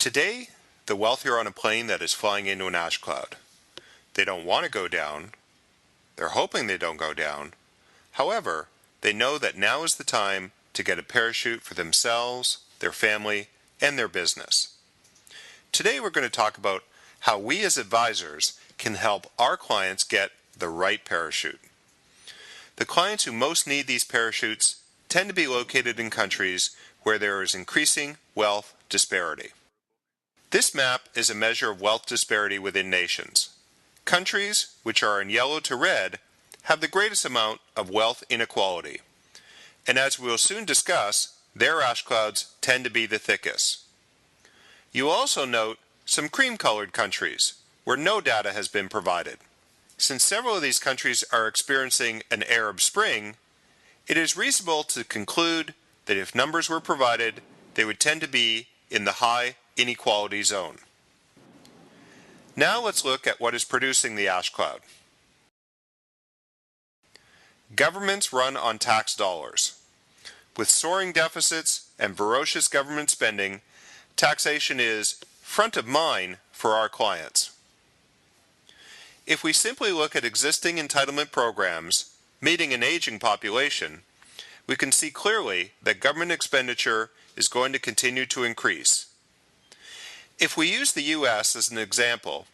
Today, the wealthy are on a plane that is flying into an ash cloud. They don't want to go down. They're hoping they don't go down. However, they know that now is the time to get a parachute for themselves, their family, and their business. Today we're going to talk about how we as advisors can help our clients get the right parachute. The clients who most need these parachutes tend to be located in countries where there is increasing wealth disparity. This map is a measure of wealth disparity within nations. Countries, which are in yellow to red, have the greatest amount of wealth inequality. And as we will soon discuss, their ash clouds tend to be the thickest. You will also note some cream-colored countries, where no data has been provided. Since several of these countries are experiencing an Arab Spring, it is reasonable to conclude that if numbers were provided, they would tend to be in the high inequality zone. Now let's look at what is producing the ash cloud. Governments run on tax dollars. With soaring deficits and ferocious government spending, taxation is front of mind for our clients. If we simply look at existing entitlement programs meeting an aging population, we can see clearly that government expenditure is going to continue to increase. If we use the U.S. as an example,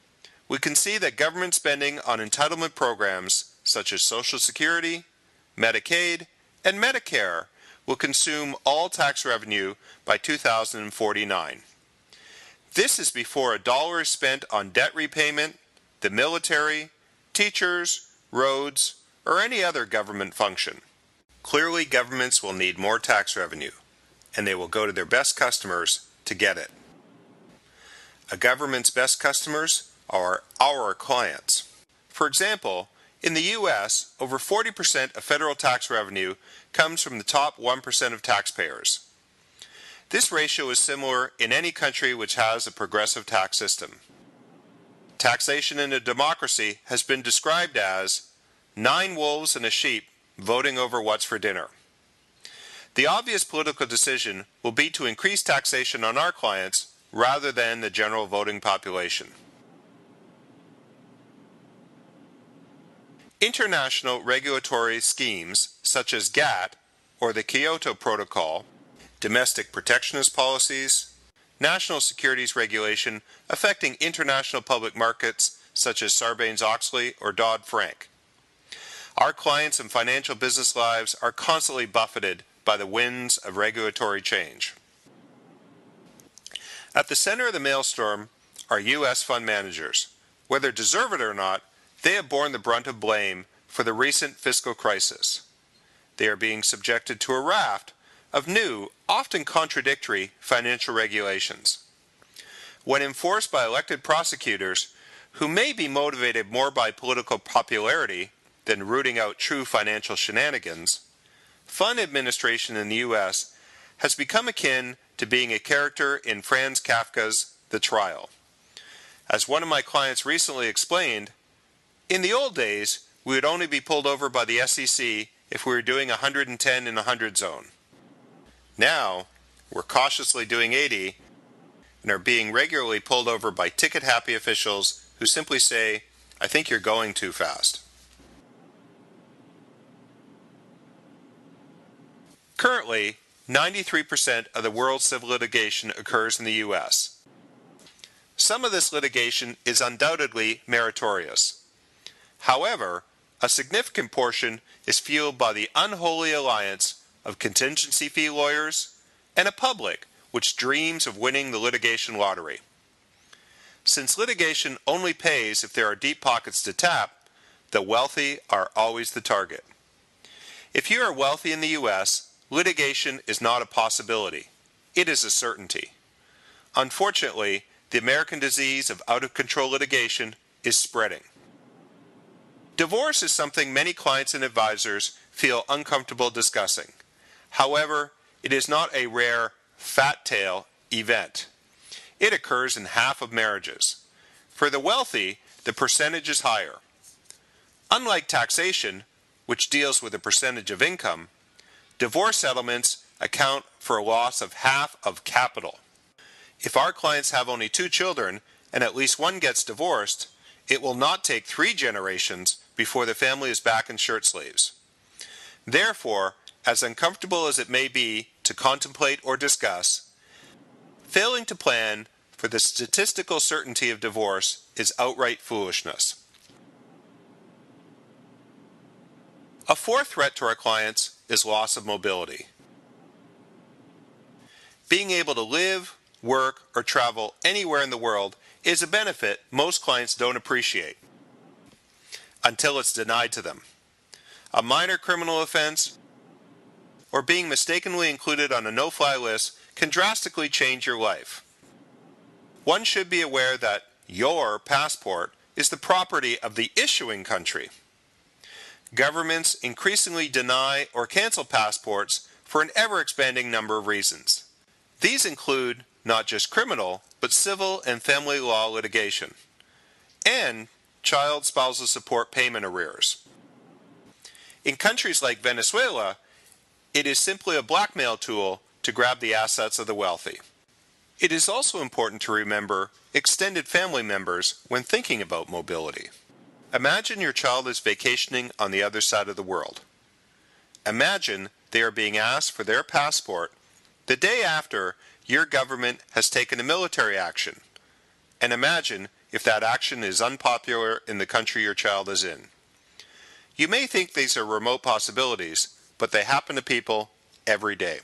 we can see that government spending on entitlement programs such as Social Security, Medicaid, and Medicare will consume all tax revenue by 2049. This is before a dollar is spent on debt repayment, the military, teachers, roads, or any other government function. Clearly, governments will need more tax revenue, and they will go to their best customers to get it. A government's best customers are our clients. For example, in the U.S., over 40% of federal tax revenue comes from the top 1% of taxpayers. This ratio is similar in any country which has a progressive tax system. Taxation in a democracy has been described as 9 wolves and a sheep voting over what's for dinner. The obvious political decision will be to increase taxation on our clients rather than the general voting population. International regulatory schemes such as GATT or the Kyoto Protocol, domestic protectionist policies, national securities regulation affecting international public markets such as Sarbanes-Oxley or Dodd-Frank. Our clients and financial business lives are constantly buffeted by the winds of regulatory change. At the center of the maelstrom are U.S. fund managers. Whether deserved or not, they have borne the brunt of blame for the recent fiscal crisis. They are being subjected to a raft of new, often contradictory financial regulations. When enforced by elected prosecutors, who may be motivated more by political popularity than rooting out true financial shenanigans, fund administration in the U.S. has become akin to being a character in Franz Kafka's The Trial. As one of my clients recently explained, in the old days, we would only be pulled over by the SEC if we were doing 110 in the 100 zone. Now, we're cautiously doing 80 and are being regularly pulled over by ticket-happy officials who simply say, "I think you're going too fast." Currently, 93% of the world's civil litigation occurs in the U.S. Some of this litigation is undoubtedly meritorious. However, a significant portion is fueled by the unholy alliance of contingency fee lawyers and a public which dreams of winning the litigation lottery. Since litigation only pays if there are deep pockets to tap, the wealthy are always the target. If you are wealthy in the U.S., litigation is not a possibility. It is a certainty. Unfortunately, the American disease of out-of-control litigation is spreading. Divorce is something many clients and advisors feel uncomfortable discussing. However, it is not a rare fat tail event. It occurs in half of marriages. For the wealthy, the percentage is higher. Unlike taxation, which deals with a percentage of income, divorce settlements account for a loss of half of capital. If our clients have only 2 children and at least one gets divorced, it will not take 3 generations before the family is back in shirt sleeves. Therefore, as uncomfortable as it may be to contemplate or discuss, failing to plan for the statistical certainty of divorce is outright foolishness. A fourth threat to our clients is loss of mobility. Being able to live, work, or travel anywhere in the world is a benefit most clients don't appreciate until it's denied to them. A minor criminal offense or being mistakenly included on a no-fly list can drastically change your life. One should be aware that your passport is the property of the issuing country. Governments increasingly deny or cancel passports for an ever-expanding number of reasons. These include not just criminal, but civil and family law litigation, and child spousal support payment arrears. In countries like Venezuela, it is simply a blackmail tool to grab the assets of the wealthy. It is also important to remember extended family members when thinking about mobility. Imagine your child is vacationing on the other side of the world. Imagine they are being asked for their passport the day after your government has taken a military action. And imagine if that action is unpopular in the country your child is in. You may think these are remote possibilities, but they happen to people every day.